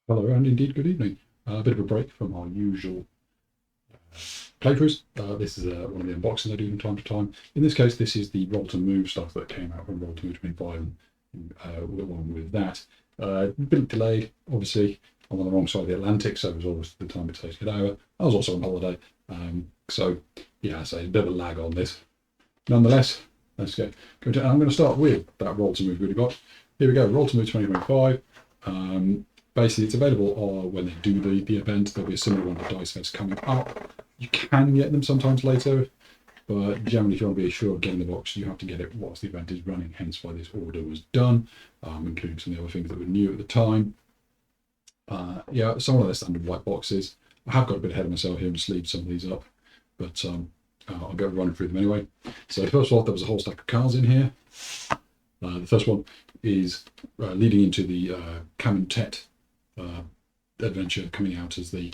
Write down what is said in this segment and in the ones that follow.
Hello and indeed good evening. A bit of a break from our usual playthroughs. This is one of the unboxings I do from time to time. In this case, this is the Roll to Move stuff that came out from Roll to Move 25 and the one with that. A bit delayed, obviously. I'm on the wrong side of the Atlantic, so it was always the time it takes to get over. I was also on holiday, so yeah, so a bit of a lag on this. Nonetheless, let's go. I'm going to start with that Roll to Move Goody box. Here we go, Roll to Move 2025. Basically, it's available when they do the event. There'll be a similar one for Dice Fest coming up. You can get them sometimes later, but generally, if you want to be sure of getting the box, you have to get it whilst the event is running, hence why this order was done, including some of the other things that were new at the time. Yeah, some of the standard white boxes. I have got a bit ahead of myself here and sleeved some of these up, but I'll go running through them anyway. So first of all, there was a whole stack of cards in here. The first one is leading into the Camontet adventure coming out as the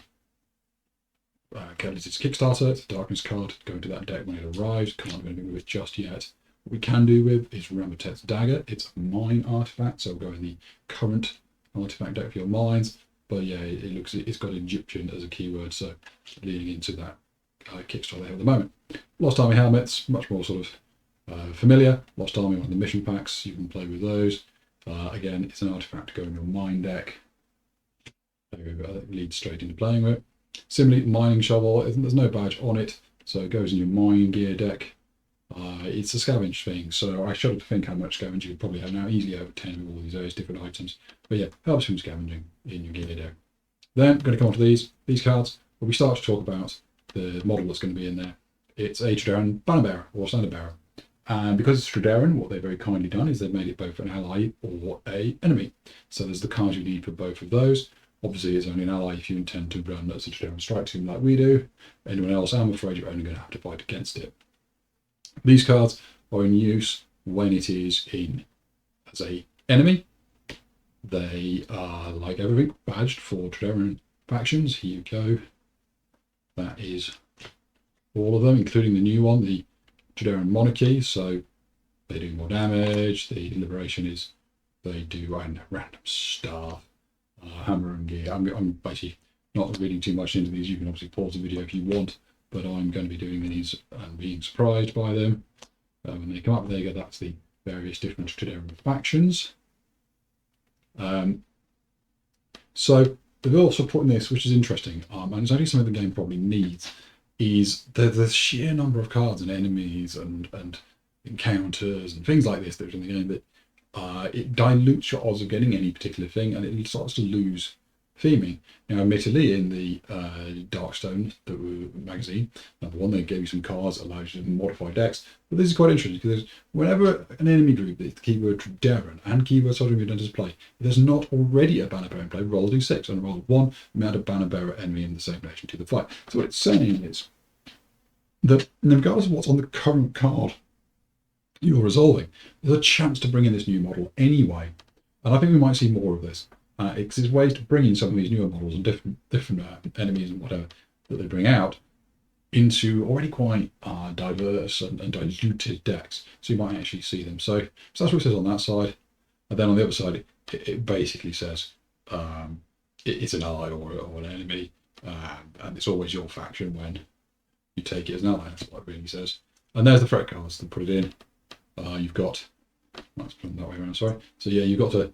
Catalyst Kickstarter. It's a Darkness card. Go into that deck when it arrives. Can't do anything with it just yet. What we can do with is Ramatet's Dagger. It's a mine artifact, so we'll go in the current artifact deck for your mines. But yeah, it's got Egyptian as a keyword, so leading into that Kickstarter they have at the moment. Lost Army helmets, much more sort of familiar. Lost Army, one of the mission packs. You can play with those. Again, it's an artifact to go in your mine deck. That leads straight into playing with it. Similarly, mining shovel, there's no badge on it, so it goes in your mine gear deck. It's a scavenge thing, so I shudder to think how much scavenge you could probably have now, easily over 10 with all these various different items. But yeah, helps from scavenging in your gear deck. Then, going to come on to these cards, where we start to talk about the model that's going to be in there. It's a Trederran Bannerbearer, or Standard-Bearer. And because it's Trederran, what they've very kindly done is they've made it both an ally or an enemy. So there's the cards you need for both of those. Obviously, it's only an ally if you intend to run as a Trederran strike team like we do. Anyone else, I'm afraid you're only going to have to fight against it. These cards are in use when it is in as an enemy. They are, like everything, badged for Trederran factions. Here you go. That is all of them, including the new one, the Trederran Monarchy. So they do more damage. The liberation is they do random stuff. Hammer and gear. I'm basically not reading too much into these. You can obviously pause the video if you want, but I'm going to be doing these and being surprised by them when they come up. There you go. That's the various different Trederran factions. So they've also put in this, which is interesting, and it's actually something the game probably needs, is the sheer number of cards and enemies and encounters and things like this that are in the game that it dilutes your odds of getting any particular thing, and it starts to lose theming. Now, admittedly, in the Darkstone magazine, number one, they gave you some cards that allows you to modify decks. But this is quite interesting because whenever an enemy group, the keyword Trederran and keyword Sovereign Redundant play, if there's not already a Bannerbearer in play, roll d6 and roll 1, and add a Bannerbearer enemy in the same nation to the fight. So what it's saying is that regardless of what's on the current card you're resolving, there's a chance to bring in this new model anyway. And I think we might see more of this. It's ways to bring in some of these newer models and different enemies and whatever that they bring out into already quite diverse and diluted decks. So you might actually see them. So that's what it says on that side. And then on the other side, it basically says it's an ally or an enemy. And it's always your faction when you take it as an ally. That's what it really says. And there's the threat cards to put it in. You've got, let's put them that way around, sorry. So yeah, you've got a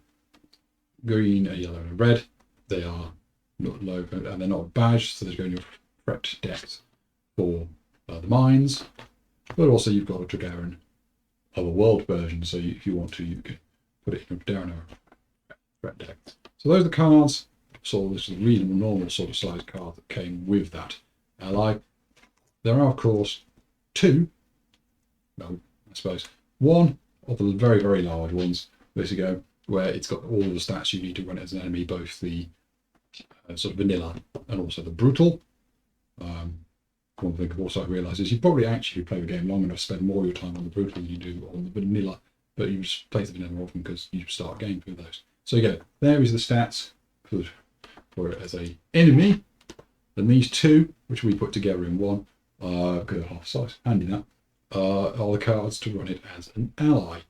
green, a yellow, and a red. They are not low, and they're not badged, so there's going to your threat decks for the mines. But also you've got a Trederran Otherworld version, so if you want to, you can put it in your Trederran threat deck. So those are the cards. So this is a reasonable, normal sort of size card that came with that ally. There are, of course, two. No, I suppose. One of the very, very large ones, there you go, where it's got all the stats you need to run it as an enemy, both the sort of vanilla and also the brutal. One thing I've also realised is you probably actually play the game long enough to spend more of your time on the brutal than you do on the vanilla, but you just play the vanilla more often because you start a game through those. So you go, there is the stats for it as an enemy. Then these two, which we put together in one, good half size, handy that. Are the cards to run it as an ally.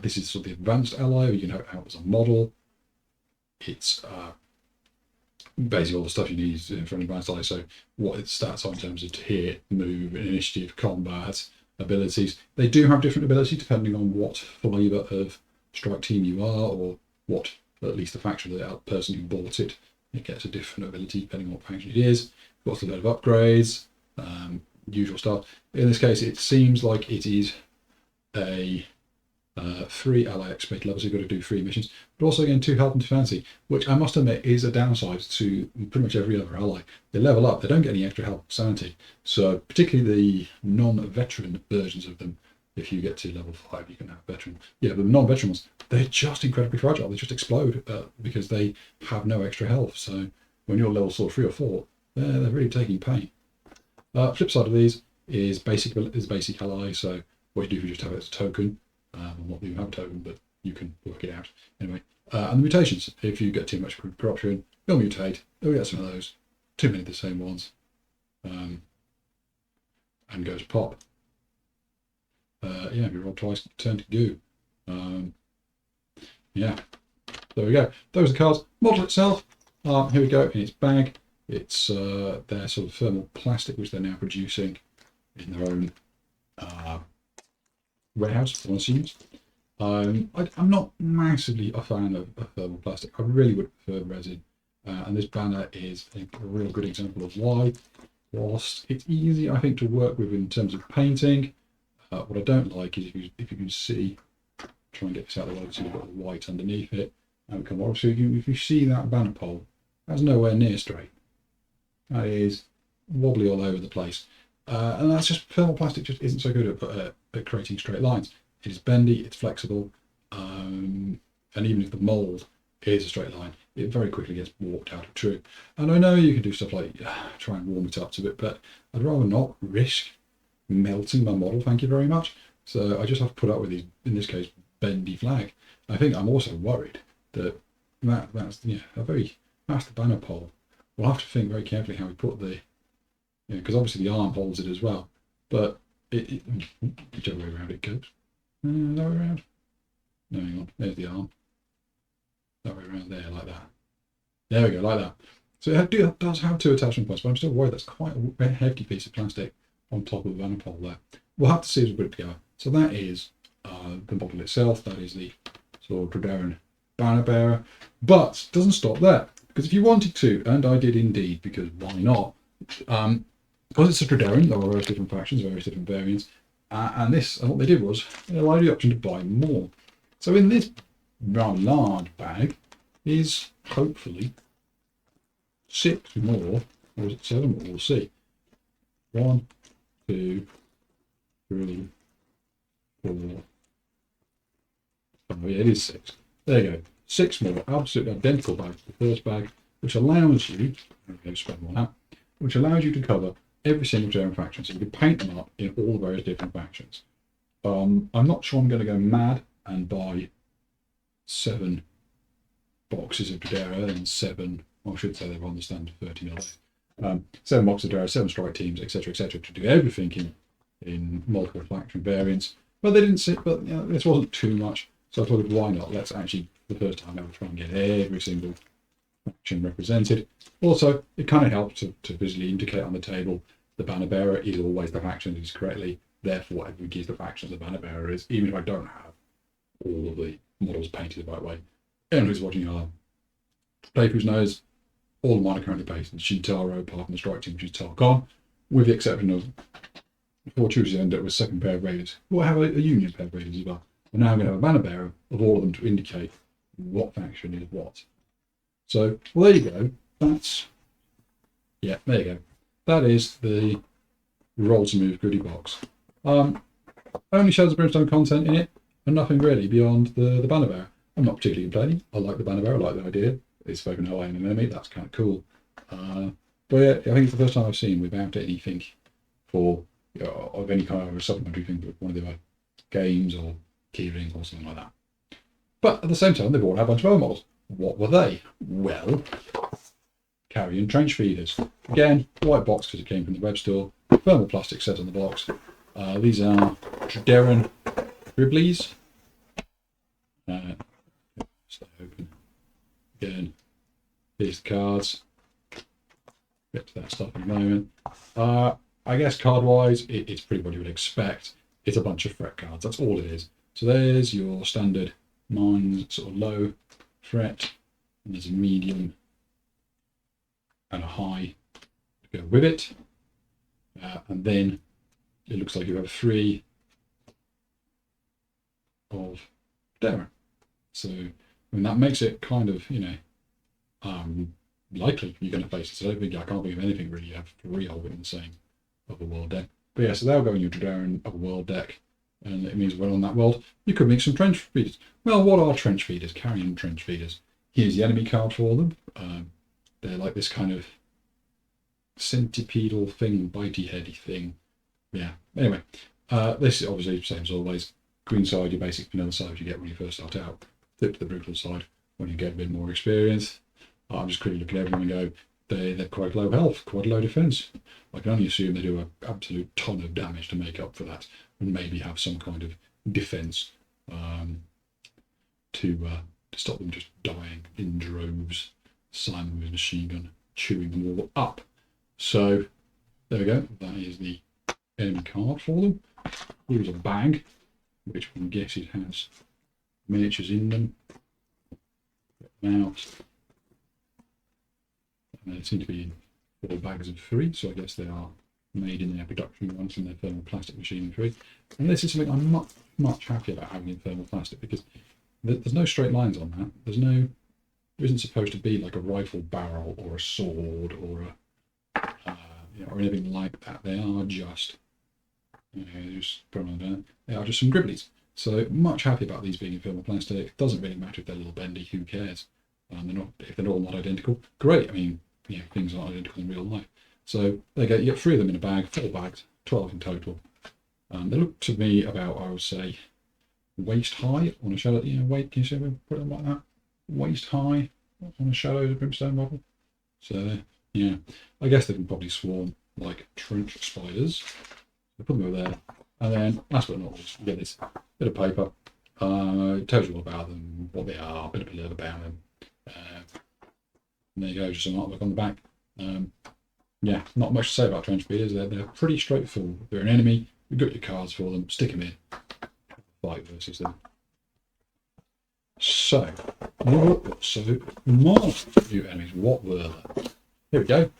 This is sort of the advanced ally, or you can have it out as a model. It's basically all the stuff you need for an advanced ally. So what its stats are in terms of hit, move, initiative, combat, abilities. They do have different abilities depending on what flavour of strike team you are, or what, at least the faction, the person who bought it. It gets a different ability depending on what faction it is. Got a load of upgrades, usual stuff. In this case, it seems like it is a 3 ally expert levels. You've got to do 3 missions, but also again 2 health and 2 fancy, which I must admit is a downside to pretty much every other ally. They level up, they don't get any extra health sanity. So particularly the non-veteran versions of them, if you get to level 5, you can have veteran. Yeah, but the non-veteran ones, they're just incredibly fragile. They just explode because they have no extra health. So when you're level sort of 3 or 4, they're really taking pain. Flip side of these is basic ally. So what you do, you just have it as a token. Not that you have a token, but you can work it out. Anyway, and the mutations. If you get too much corruption, you'll mutate. You'll get some of those. Too many of the same ones. And go to pop. Yeah, if you roll twice, turn to goo. Yeah, there we go. Those are the cards. Model itself. Here we go in its bag. It's their sort of thermal plastic, which they're now producing in their own warehouse, one assumes. I'm not massively a fan of thermal plastic. I really would prefer resin. And this banner is a real good example of why. Whilst it's easy, I think, to work with in terms of painting, what I don't like is if you can see, try and get this out of the way so you've got the white underneath it. And come on, so if you see that banner pole, that's nowhere near straight. That is wobbly all over the place. And that's just, thermal plastic just isn't so good at creating straight lines. It is bendy, it's flexible, and even if the mould is a straight line, it very quickly gets warped out of true. And I know you can do stuff like try and warm it up to it, but I'd rather not risk melting my model, thank you very much. So I just have to put up with these, in this case, bendy flag. I think I'm also worried that that's the banner pole. We'll have to think very carefully how we put the, because obviously the arm holds it as well, but whichever way around it goes. No way around. No, hang on. There's the arm. That way around there, like that. There we go, like that. So it does have 2 attachment points, but I'm still worried that's quite a hefty piece of plastic on top of the banner pole there. We'll have to see as we put it together. So that is the model itself. That is the sort of Trederran Bannerbearer. But it doesn't stop there. Because if you wanted to, and I did indeed, because why not? Because it's a Trederran, there are various different factions, various different variants. And what they did was, they allowed you the option to buy more. So in this rather large bag is hopefully 6 more, or is it 7 more? We'll see. 1, 2, 3, 4. Oh yeah, it is 6. There you go. 6 more absolutely identical bags to the first bag, which allows you, spend more on that, which allows you to cover every single Trederran faction, so you can paint them up in all the various different factions. I'm not sure I'm going to go mad and buy 7 boxes of Trederran and 7, I should say they're on the standard 30 mil. 7 boxes of Trederran, 7 strike teams, etc., to do everything in multiple faction variants. But they didn't sit, but this wasn't too much, so I thought, why not? Let's actually, for the first time ever, try and get every single faction represented. Also, it kind of helps to visually indicate on the table the banner bearer is always the faction that is correctly, therefore everyone gives the faction the banner bearer is, even if I don't have all of the models painted the right way. Anyone who's watching our playthroughs knows all of mine are currently based in Shintaro, apart from the strike team, which is Tarkon, with the exception of, before choosing end up with second pair of raiders. We'll have a union pair of raiders as well. We're now going to have a banner bearer of all of them to indicate what faction is what. So, well, there you go. There you go. That is the Roll to Move goodie box. Only Shadows of Brimstone content in it, and nothing really beyond the banner bearer. I'm not particularly complaining. I like the banner bearer, I like the idea. It's spoken how I am an enemy, that's kind of cool. But yeah, I think it's the first time I've seen without anything for of any kind of a supplementary thing with one of the other games or keyring or something like that. But at the same time, they brought out a bunch of other models. What were they? Well, carrion trench feeders. Again, white box because it came from the web store. Thermal plastic set on the box. These are Trederran Dribblies. Stay open. Again, here's the cards. Get to that stuff in a moment. I guess card-wise, it's pretty what you would expect. It's a bunch of threat cards. That's all it is. So there's your standard mines, sort of low threat, and there's a medium and a high to go with it. And then it looks like you have 3 of Trederran. So I mean, that makes it kind of, likely you're going to face it. So I can't think of anything really you have 3 of it in the same Otherworld deck. But yeah, so they'll go in your Trederran Otherworld deck, and it means when on that world, you could make some trench feeders. Well, what are trench feeders? Carrion trench feeders. Here's the enemy card for them. They're like this kind of centipedal thing, bitey heady thing. Yeah. Anyway, this is obviously the same as always. Green side, your basic vanilla side you get when you first start out. Flip to the brutal side when you get a bit more experience. I'm just quickly looking at everyone and go, they're quite low health, quite low defense. I can only assume they do an absolute ton of damage to make up for that, and maybe have some kind of defense to stop them just dying in droves. Simon with his machine gun, chewing them all up. So there we go. That is the enemy card for them. Here's a bag, which one guesses has miniatures in them. Get them out. And they seem to be in 4 bags of 3, so I guess they are made in their production runs in their thermal plastic machine 3. And this is something I'm much, much happier about having in thermal plastic, because there's no straight lines on that. There isn't supposed to be like a rifle barrel or a sword or or anything like that. They are just, they are just some gribblies. So much happy about these being in thermal plastic. Doesn't really matter if they're a little bendy. Who cares? If they're all not identical, great. I mean, things aren't identical in real life. So there you go. You get 3 of them in a bag, 4 bags, 12 in total. They look to me about, I would say, waist high on a shadow. Weight. Can you see if we put them like that? Waist high on a Shadows of Brimstone model. So yeah, I guess they can probably swarm like trench spiders. So put them over there, and then last but not least, you get this bit of paper. It tells you all about them, what they are, a bit of blurb about them. And there you go, just some artwork on the back. Yeah, not much to say about trench feeders. They're pretty straightforward. They're an enemy. You've got your cards for them. Stick them in. Fight versus them. So more new enemies. What were they? Here we go.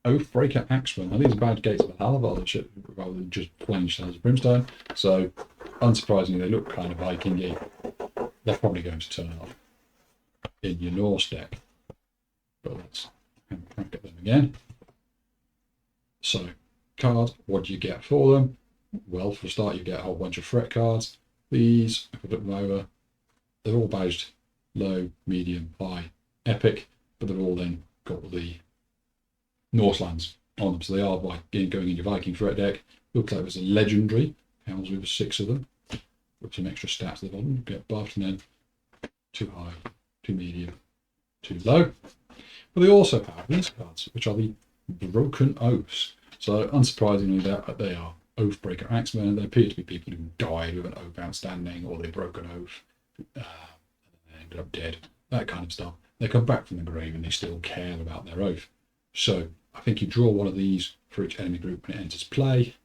Oathbreaker Axemen. Now these are badge gates of a hell of a lot of shit rather than just plain Shadows of Brimstone. So unsurprisingly, they look kind of Viking-y. They're probably going to turn up in your Norse deck. But let's have a crack at them again. So, cards, what do you get for them? Well, for a start, you get a whole bunch of threat cards. These, if I put them over, they're all badged low, medium, high, epic, but they've all then got the Norse lands on them. So they are going in your Viking threat deck. Looks like there's a legendary, comes with 6 of them, with some extra stats at the bottom. You get buffed and then 2 high, 2 medium, 2 low. But they also have these cards, which are the Broken Oaths. So unsurprisingly, they are Oathbreaker Axemen. They appear to be people who died with an oath outstanding, or they broke an oath and they ended up dead. That kind of stuff. They come back from the grave and they still care about their oath. So I think you draw one of these for each enemy group when it enters play.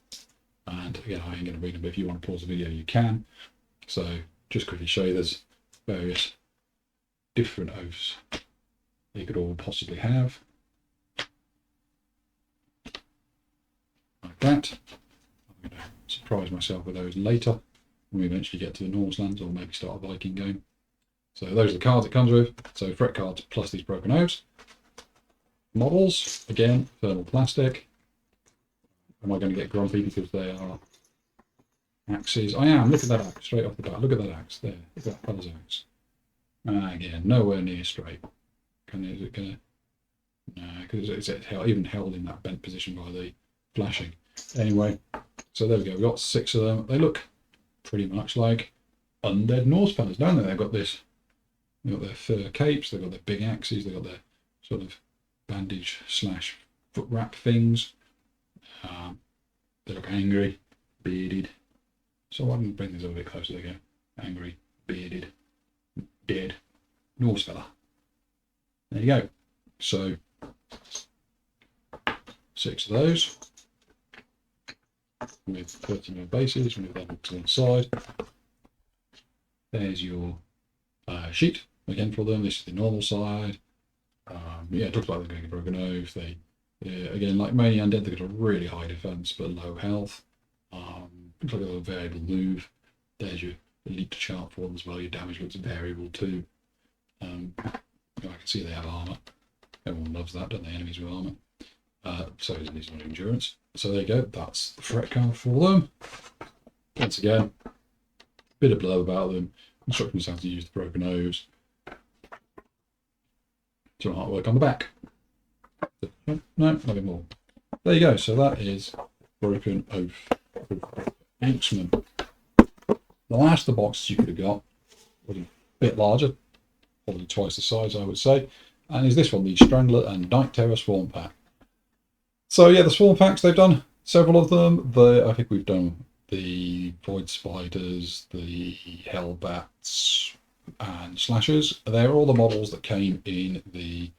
And again, I ain't going to read them, but if you want to pause the video, you can. So just quickly show you there's various different oaths you could all possibly have. Like that. I'm going to surprise myself with those later when we eventually get to the Norse lands, or maybe start a Viking game. So those are the cards it comes with. So threat cards plus these broken oaths. Models, again, thermal plastic. Am I going to get grumpy because they are axes? I am. Look at that axe straight off the bat. Look at that axe there. Look at that fella's axe. Again, nowhere near straight. Is it going to? No, because it's even held in that bent position by the flashing. Anyway, so there we go. We've got 6 of them. They look pretty much like undead Norse fellas, don't they? They've got this. They've got their fur capes. They've got their big axes. They've got their sort of bandage / foot wrap things. They look angry, bearded. So I can bring this a little bit closer. There you go. Angry, bearded, dead Norse fella. There you go. So 6 of those with 30mm bases. Move them to one side. There's your sheet again for them. This is the normal side. Yeah, it looks like they're going to Broken Oath. They again, like many undead, they've got a really high defense but low health. Looks like a variable move. There's your elite chart for them as well. Your damage looks variable too. I can see they have armor. Everyone loves that, don't they? Enemies with armor. So is these on endurance. So there you go. That's the threat card for them. Once again, bit of blurb about them. Instructions how to use the Broken Oaths. Some artwork on the back. No, nothing more. There you go. So that is Broken Oath Axemen. The last of the boxes you could have got was a bit larger, probably twice the size, I would say. And is this one, the Strangler and Night Terror Swarm Pack. So yeah, the Swarm Packs, they've done several of them. I think we've done the Void Spiders, the Hellbats, and Slashers. They're all the models that came in the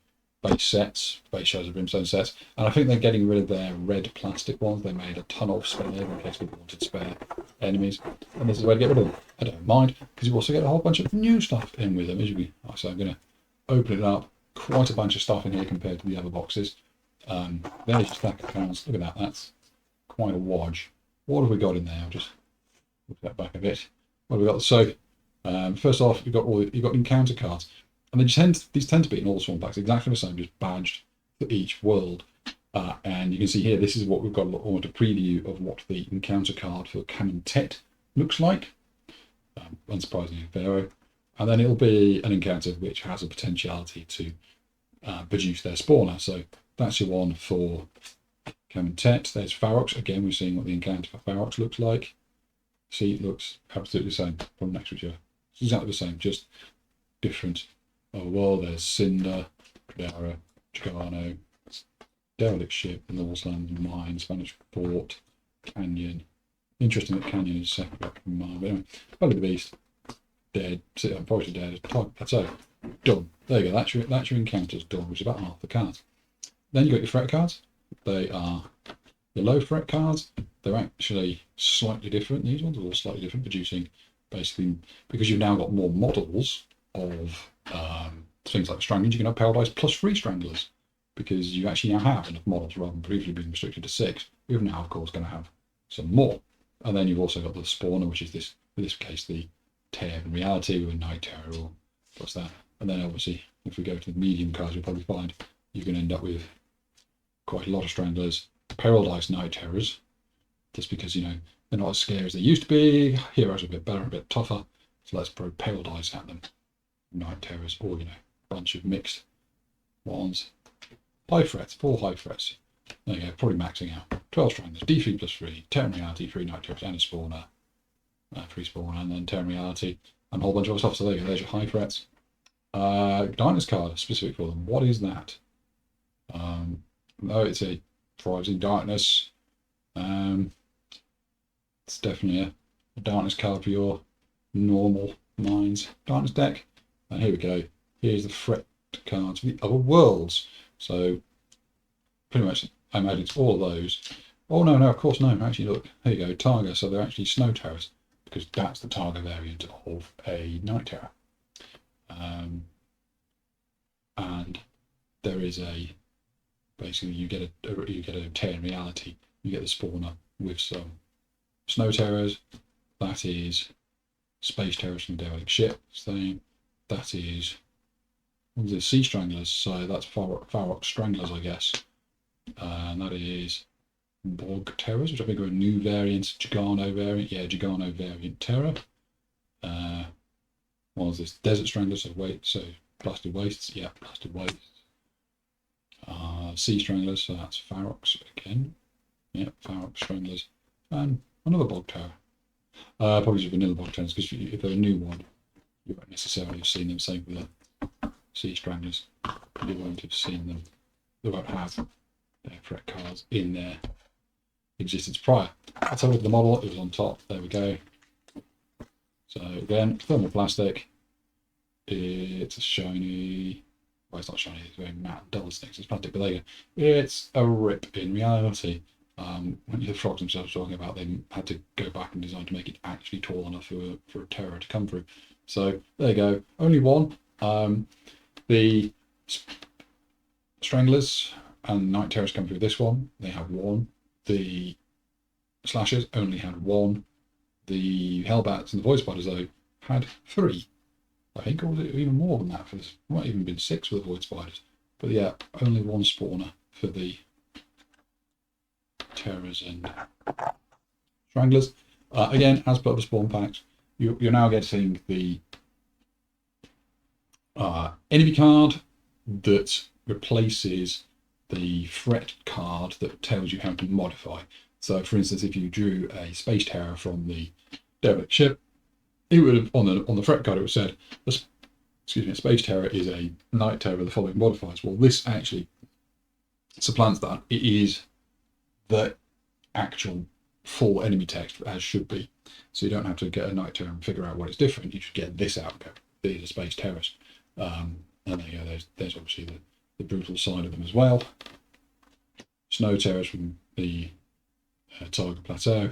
base sets, base Shadows of Brimstone sets. And I think they're getting rid of their red plastic ones. They made a ton of spare in case people wanted spare enemies. And this is where to get rid of them. I don't mind, because you also get a whole bunch of new stuff in with them. As you can, so I'm going to open it up. Quite a bunch of stuff in here compared to the other boxes. There's your stack of cards. Look at that. That's quite a wodge. What have we got in there? I'll just look that back a bit. What have we got? So first off, you've got encounter cards, and these tend to be in all Swarm packs exactly the same, just badged for each world. And you can see here, this is what we've got almost a preview of what the encounter card for Camontet looks like. Unsurprisingly, Pharaoh. And then it'll be an encounter which has a potentiality to produce their spawner. So that's your one for Camontet. There's Ferox. Again, we're seeing what the encounter for Ferox looks like. See, it looks absolutely the same from next to each other. It's exactly the same, just different. Oh, well, there's Cinder, Trederran, Chicano, Derelict Ship, the Wasteland, Mine, Spanish Fort, Canyon. Interesting that Canyon is separate from Mine. But anyway, Belly the Beast, dead, Forest dead, Plateau, done. There you go, that's your encounters done, which is about half the cards. Then you've got your threat cards. They are your low threat cards. They're actually slightly different. These ones are all slightly different, producing basically, because you've now got more models of things like Stranglers, you can have Power Dice plus 3 Stranglers, because you actually now have enough models rather than previously being restricted to 6. You're now, of course, going to have some more. And then you've also got the Spawner, which is in this case, the Tear in Reality, or Night Terror, or what's that. And then obviously, if we go to the medium cards, you'll probably find you can end up with quite a lot of Stranglers, Peril Dice Night Terrors, just because, you know, they're not as scary as they used to be. Heroes are a bit better, a bit tougher, so let's throw Peril Dice at them. Night Terrors, or, you know, a bunch of mixed ones. High threats, 4 high threats. There you go, probably maxing out. 12 Stranglers, D3 plus 3, Tear in Reality, 3 Night Terrors, and a Spawner. 3 Spawner, and then Tear in Reality, and a whole bunch of other stuff. So there you go, there's your high threats. Darkness card, specific for them. What is that? No, it's a Thrives in Darkness. It's definitely a Darkness card for your normal Minds Darkness deck. And here we go. Here's the threat cards for the other worlds. So pretty much, I imagine it's all of those. Oh no, of course no. Actually, look, here you go, Targa. So they're actually Snow Terrors, because that's the Targa variant of a Night Terror. And there is basically you get a Tear in Reality. You get the Spawner with some Snow Terrors. That is Space Terrors from Derelict Ship. Same. That is, what is it? Sea Stranglers. So that's Ferox Stranglers, I guess. And that is Bog Terrors, which I think are a new variant, Gigano variant. Yeah, Gigano variant Terror. What was this? Desert Stranglers. So Blasted Wastes. Yeah, Blasted Wastes. Sea Stranglers. So that's Ferox again. Yeah, Ferox Stranglers. And another Bog Terror. Probably just vanilla Bog Terrors, because if they're a new one, you won't necessarily have seen them. Same with the Sea Stranglers. You won't have seen them. They won't have their threat cards in their existence prior. Let's have a look at the model. It was on top. There we go. So again, thermal plastic. It's a shiny. well, it's not shiny, it's very matte and dull sticks, it's plastic, but there you go. It's a rip in reality. When the frogs themselves talking about they had to go back and design to make it actually tall enough for a terror to come through. So there you go, only one. The Stranglers and Night Terrors come through this one, they have one. The Slashers only had one. The Hellbats and the Void Spiders, though, had 3. I think, or was it even more than that? For this, might even been 6 for the Void Spiders. But yeah, only one spawner for the Terrors and Stranglers. Again, as per the spawn packs, you're now getting the enemy card that replaces the threat card that tells you how to modify. So, for instance, if you drew a Space Terror from the derelict ship, it would have on the threat card it would have said, a Space Terror is a Night Terror with the following modifiers. Well, this actually supplants that. It is the actual full enemy text as should be. So you don't have to get a Night Terror and figure out what is different. You should get this out and go, these are Space Terrors. And there you go, there's obviously the brutal side of them as well. Snow Terrors from the Tiger Plateau.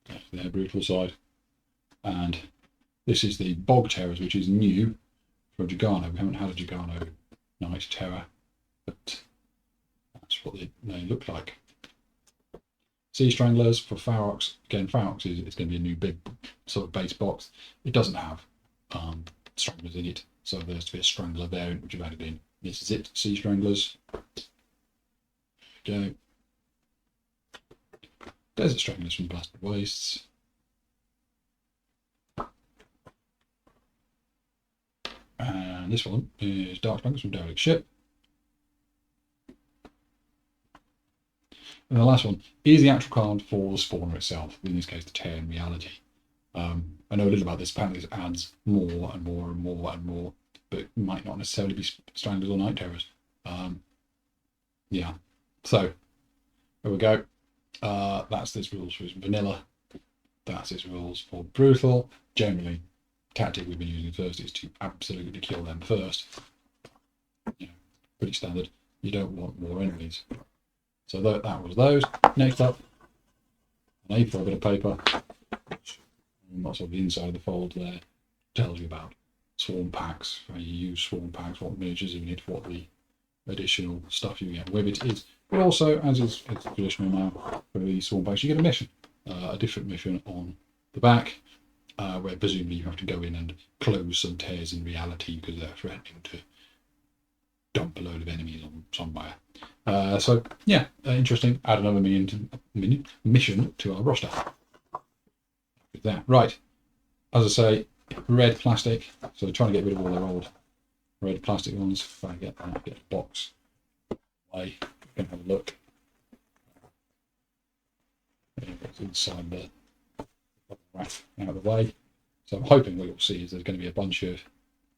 That's their brutal side. And this is the Bog Terrors, which is new for Jagano. We haven't had a Jagano Night Terror, but that's what they look like. Sea Stranglers for Ferox. Again, Ferox is going to be a new big sort of base box. It doesn't have Stranglers in it, so there's to be a Strangler variant which you've added in. This is it, Sea Stranglers. Go. Desert Stranglers from Blasted Wastes. And this one is Dark Stranglers from Derelict Ship. And the last one is the actual card for the spawner itself, in this case the Tear in reality. I know a little about this, apparently this adds more and more and more and more, but it might not necessarily be Stranglers or Night Terrors. Yeah, so there we go. That's its rules for vanilla. That's its rules for brutal. Generally, tactic we've been using first is to absolutely kill them first. You know, pretty standard. You don't want more enemies. So that was those. Next up, an A4 bit of paper. Lots of the inside of the fold there tells you about swarm packs, how you use swarm packs, what miniatures you need, what the additional stuff you get with it is. But also, as is traditional now for the swarm packs, you get a mission, a different mission on the back, where presumably you have to go in and close some tears in reality because they're threatening to dump a load of enemies on somewhere. So yeah, interesting. Add another mission to our roster. With that, right. As I say, red plastic. So trying to get rid of all their old red plastic ones. If I get the box away, you can have a look. It's inside the rack out of the way. So I'm hoping what you'll see is there's going to be a bunch of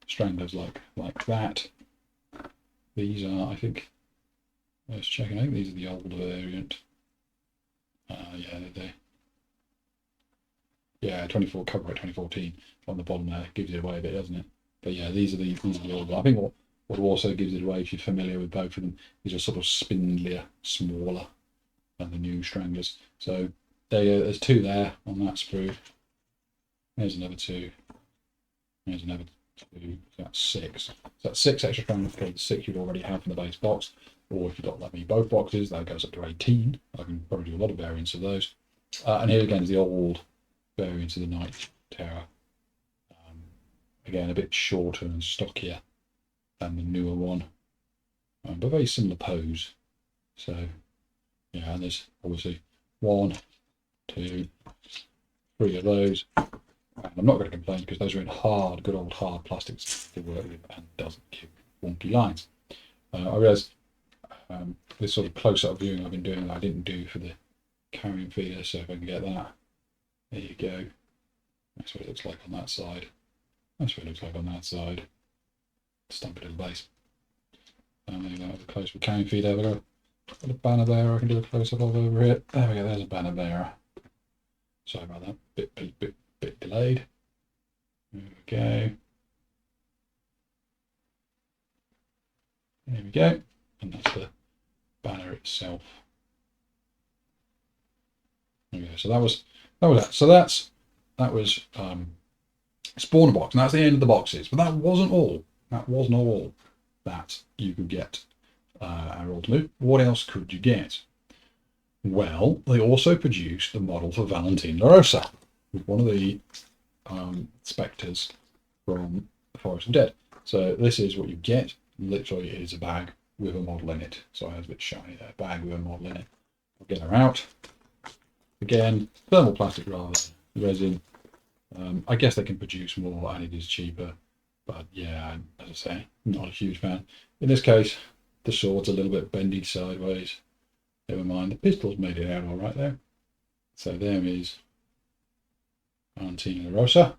Stranglers like that. These are, I think, let's check. I think these are the older variant. Yeah, 24 copyright 2014 on the bottom there gives it away a bit, doesn't it? But yeah, these are the older. I think what also gives it away, if you're familiar with both of them, is a sort of spindlier, smaller than the new Stranglers. So there's 2 there on that sprue. There's another 2. There's another 2. That's 6. So that's 6 extra Stranglers for the 6 you'd already have in the base box. Or if you've got like me both boxes, that goes up to 18. I can probably do a lot of variants of those. And here again is the old variant of the Night Terror. Again, a bit shorter and stockier than the newer one, but very similar pose. So yeah, and there's obviously 1, 2, 3 of those. And I'm not going to complain because those are in good old hard plastics to work with and doesn't give wonky lines. I realise this sort of close-up viewing I've been doing that I didn't do for the carrion feeder, so if I can get that, there you go. That's what it looks like on that side. That's what it looks like on that side. Stumpy little base. And there you go, a close-up carrion feeder. I've got a Bannerbearer I can do a close-up of over here. There we go, there's a Bannerbearer. Sorry about that, bit delayed. There we go. There we go. And that's the banner itself. Okay, so that was that. So that was spawner box, and that's the end of the boxes. But that wasn't all. That wasn't all that you could get our ultimate. What else could you get? Well, they also produced the model for Valentina Rosa, one of the spectres from the Forest of Dead. So this is what you get. Literally, it is a bag with a model in it. So I was a bit shiny there. Bag with a model in it. I'll get her out. Again, thermal plastic rather than resin. I guess they can produce more and it is cheaper. But yeah, as I say, not a huge fan. In this case, the sword's a little bit bendy sideways. Never mind, the pistol's made it out all right there. So there is Valentina Rosa,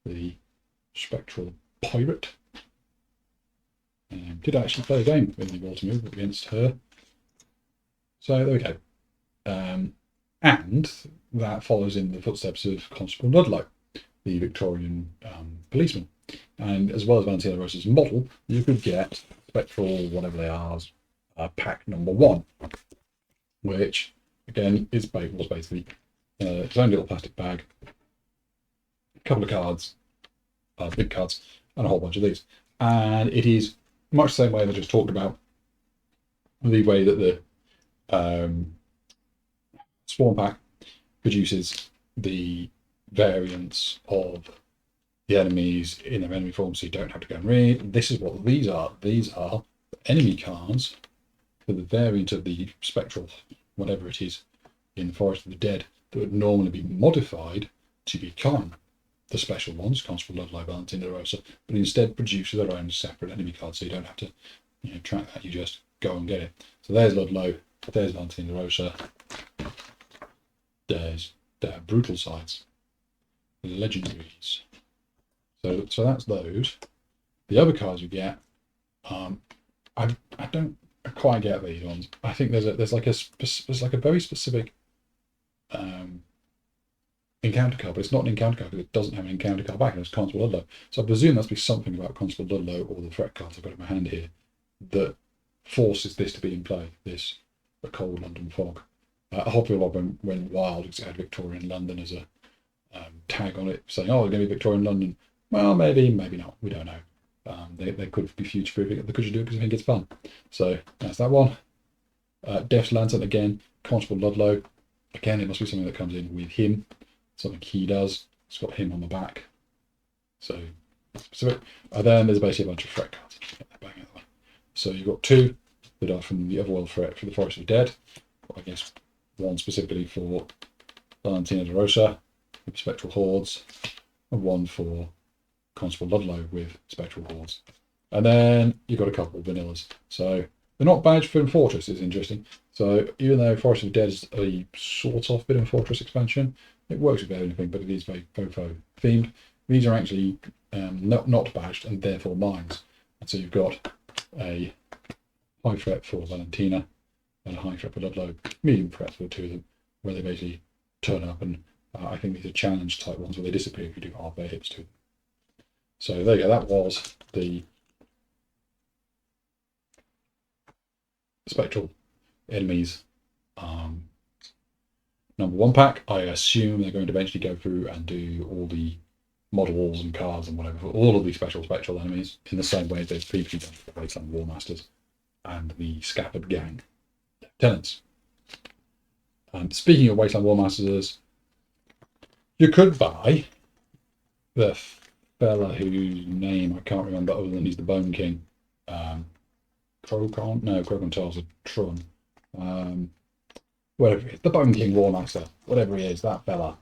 the spectral pirate. Did actually play a game in the water move against her. So there we go. And that follows in the footsteps of Constable Ludlow, the Victorian policeman. And as well as Valentina Rosa's model, you could get spectral, whatever they are, pack number 1, which again was basically its own little plastic bag, a couple of cards, big cards, and a whole bunch of these. And it is much the same way that I just talked about, the way that the Spawn pack produces the variants of the enemies in their enemy form, so you don't have to go and read. This is what these are. These are enemy cards for the variant of the spectral, whatever it is, in the Forest of the Dead that would normally be modified to become the special ones, Constable Ludlow, Valentina Rosa, but instead produce their own separate enemy cards, so you don't have to track that. You just go and get it. So there's Ludlow, there's Valentina Rosa, there's their brutal sides, legendaries. So that's those. The other cards you get, I don't quite get these ones. I think there's like a very specific encounter card, but it's not an encounter card because it doesn't have an encounter card back, and it's Constable Ludlow. So I presume that's be something about Constable Ludlow or the threat cards I've got in my hand here that forces this to be in play. This A Cold London Fog. A whole lot went wild because it had Victorian London as a tag on it, saying, "Oh, it's going to be Victorian London." Well, maybe not. We don't know. They could be future-proofing because you do it because I think it's fun. So that's that one. Death's Lantern again. Constable Ludlow. Again, it must be something that comes in with him. Something he does. It's got him on the back. So specific. And then there's basically a bunch of threat cards. So you've got 2 that are from the Otherworld threat for the Forest of Dead. I guess one specifically for Valentina Rosa with Spectral Hordes, and one for Constable Ludlow with Spectral Hordes. And then you've got a couple of vanillas. So they're not badged for Fortress, is interesting. So even though Forest of Dead is a sort of bit of a Fortress expansion, it works with anything, but it is very FOFO themed. These are actually not badged and therefore mines. And so you've got a high threat for Valentina and a high threat for Ludlow, medium threat for the 2 of them, where they basically turn up, and I think these are challenge type ones where they disappear if you do half their hits to them. So there you go, that was the Spectral Enemies number 1 pack. I assume they're going to eventually go through and do all the models and cards and whatever for all of the Spectral enemies in the same way as they've previously done for the Wasteland Warmasters and the Scattered Gang Lieutenants. Speaking of Wasteland Warmasters, you could buy the fella whose name I can't remember other than he's the Bone King. Crocon? No, Crocon Tiles a Tron. Whatever it is, the Bone King Warmaster, whatever he is, that fella.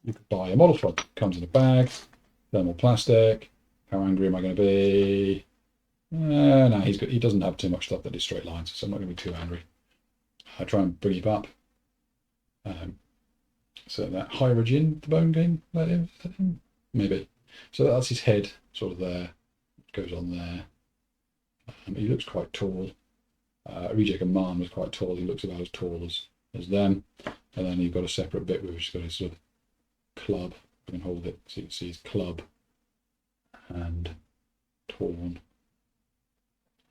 You could buy a model from. Comes in a bag, thermal plastic. How angry am I going to be? No, he doesn't have too much stuff that is straight lines, so I'm not going to be too angry. I try and bring him up. So that Hyra'Jin, the Bone King, let him, maybe. So that's his head, sort of there. Goes on there. He looks quite tall. Hyra'Jin Man was quite tall. He looks about as tall as them. And then you've got a separate bit where he's got his sort of club. I can hold it so you can see his club and torn.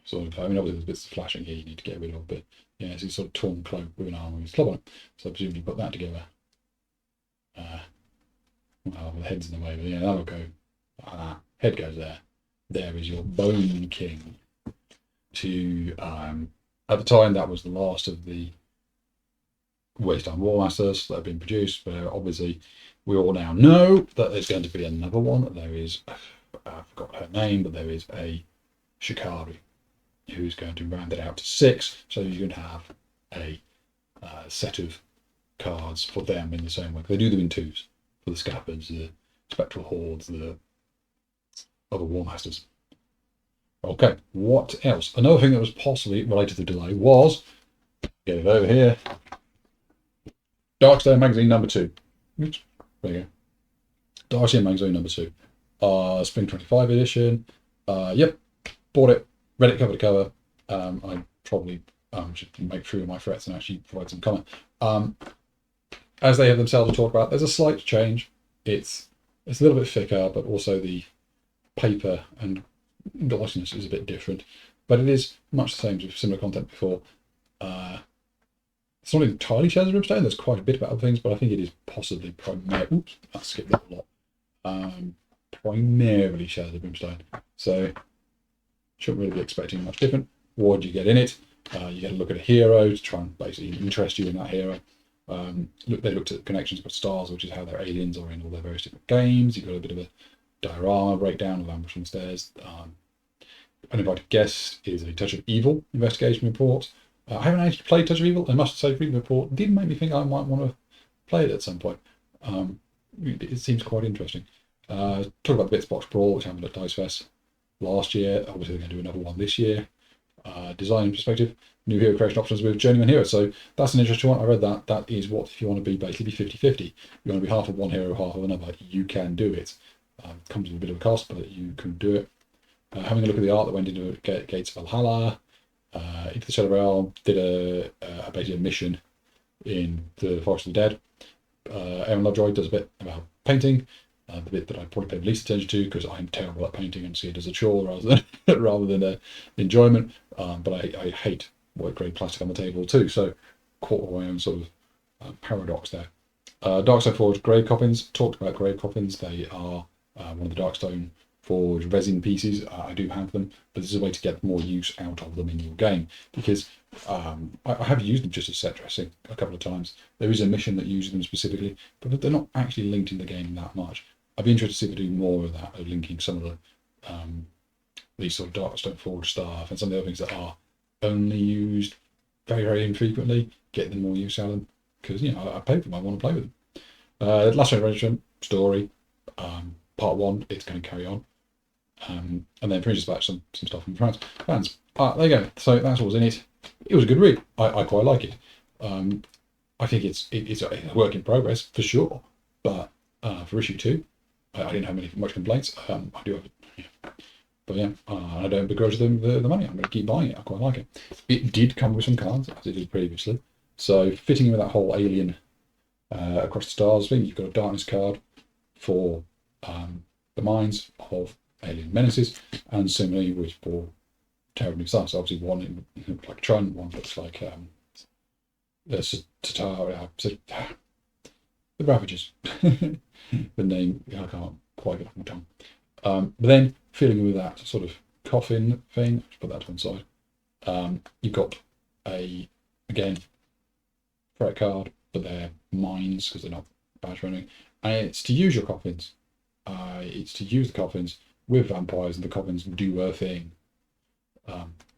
sort of, I mean, obviously there's bits of flashing here you need to get rid of, but yeah, it's this sort of torn cloak with an arm with his club on it. So I presume you put that together. Well, the head's in the way, but yeah, that'll go like that. Head goes there. There is your Bone King. To at the time, that was the last of the Wasteland Warmasters that have been produced, but obviously we all now know that there's going to be another one. There is, I forgot her name, but there is a Shikari who's going to round it out to 6, so you can have a set of cards for them in the same way. They do them in 2s for the Scabbards, the Spectral Hordes, the other Warmasters. Okay, what else? Another thing that was possibly related to the delay was, get it over here, Darkstone magazine number 2. Oops, there you go. Darkstone magazine number 2. Spring 25 edition. Yep, bought it, read it cover to cover. I probably should make through my threats and actually provide some comment. As they have themselves talked about, there's a slight change. It's a little bit thicker, but also the paper and glossiness is a bit different. But it is much the same with similar content before. It's not entirely Shadows of Brimstone. There's quite a bit about other things, but I think it is possibly primarily. Oops, I skipped that a lot. Primarily Shadows of Brimstone. So shouldn't really be expecting much different. What do you get in it? You get a look at a hero to try and basically interest you in that hero. They looked at connections with stars, which is how their aliens are in all their various different games. You've got a bit of a diorama breakdown of Ambush on the Stairs. An invited guest is a Touch of Evil investigation report. I haven't actually played Touch of Evil. I must say, reading the report did make me think I might want to play it at some point. It seems quite interesting. Talk about the Bits Box Brawl, which happened at Dice Fest last year. Obviously, they're going to do another one this year. Design perspective, new hero creation options with Journeyman Heroes. So that's an interesting one. I read that. That is what, if you want to be basically 50-50, you want to be half of one hero, half of another, you can do it. Comes with a bit of a cost, but you can do it. Having a look at the art that went into Gates of Valhalla, into the Shadow Realm, did basically a mission in the Forest of the Dead. Aaron Lovejoy does a bit about painting, the bit that I probably pay least attention to because I'm terrible at painting and see it as a chore rather than enjoyment. But I hate white grey plastic on the table too, so caught my own sort of paradox there. Darkstone Forge grave coffins. Talked about grave coffins. They are one of the Darkstone Forge resin pieces. I do have them, but this is a way to get more use out of them in your game because I have used them just as set dressing a couple of times. There is a mission that uses them specifically, but they're not actually linked in the game that much. I'd be interested to see if they do more of that, of linking some of the these sort of Darkstone Forge stuff and some of the other things that are only used very, very infrequently, get them more use out of them because I paid for them, I want to play with them. Last Generation story, part 1, it's going to carry on. And then Princess Batch, some stuff from France. Fans. There you go. So that's what was in it. It was a good read. I quite like it. I think it's a work in progress for sure. But for issue 2, I didn't have much complaints. I do have, but yeah, I don't begrudge them the money. I'm going to keep buying it. I quite like it. It did come with some cards as it did previously. So fitting in with that whole alien across the stars thing, you've got a darkness card for the minds of alien menaces, and similarly with for Terror of New Stars. So obviously one looks like Tron, one looks like the Ravagers. The name I can't quite get off my tongue. But then filling with that sort of coffin thing, let's put that to one side. You've got again threat card, but they're mines because they're not badge running, and it's to use your coffins. It's to use the coffins with vampires, and the coffins do a thing.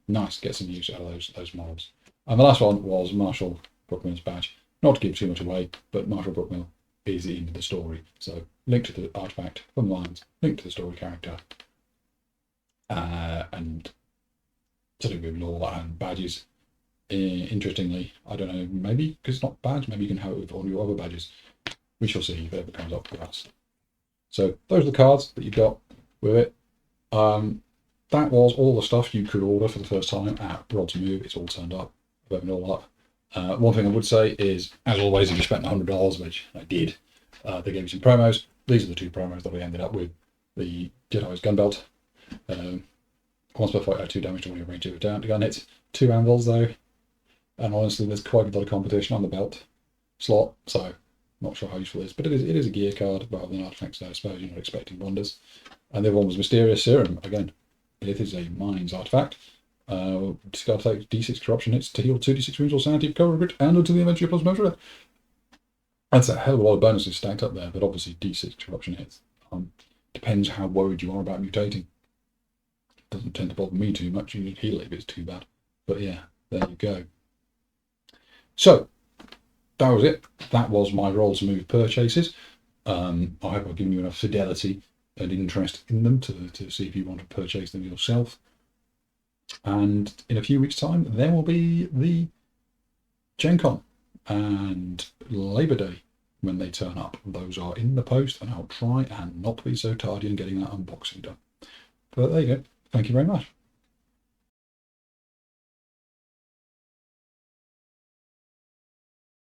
Nice, get some use out of those mobs. And the last one was Marshall Brookmill's badge. Not to give too much away, but Marshall Brookmill is in the story. So link to the artifact from Lions, link to the story character, and to do with law and badges. Interestingly, I don't know, maybe because it's not badge, maybe you can have it with all your other badges. We shall see if it ever comes up for us. So those are the cards that you got with it. That was all the stuff you could order for the first time at Rod's Move. It's all turned up. I've opened it all up. One thing I would say is, as always, if you spent $100, which I did, they gave you some promos. These are the 2 promos that I ended up with. The Jedi's Gunbelt, Once per fight, add 2 damage to one of your range of down. Gun hits 2 anvils though, and honestly, there's quite a lot of competition on the belt slot, so not sure how useful it is. But it is a gear card rather than artifacts, so I suppose you're not expecting wonders. And the other one was Mysterious Serum. Again, it is a Mines artifact. Discard takes D6 corruption hits to heal 2d6 wounds or sanity of cover grit and until the eventually plus measure. That's a hell of a lot of bonuses stacked up there, but obviously D6 corruption hits. Depends how worried you are about mutating. Doesn't tend to bother me too much. You heal it if it's too bad. But yeah, there you go. So that was it. That was my roll to move purchases. I hope I've given you enough fidelity and interest in them to see if you want to purchase them yourself. And in a few weeks' time, there will be the Gen Con and Labour Day when they turn up. Those are in the post, and I'll try and not be so tardy in getting that unboxing done. But there you go. Thank you very much.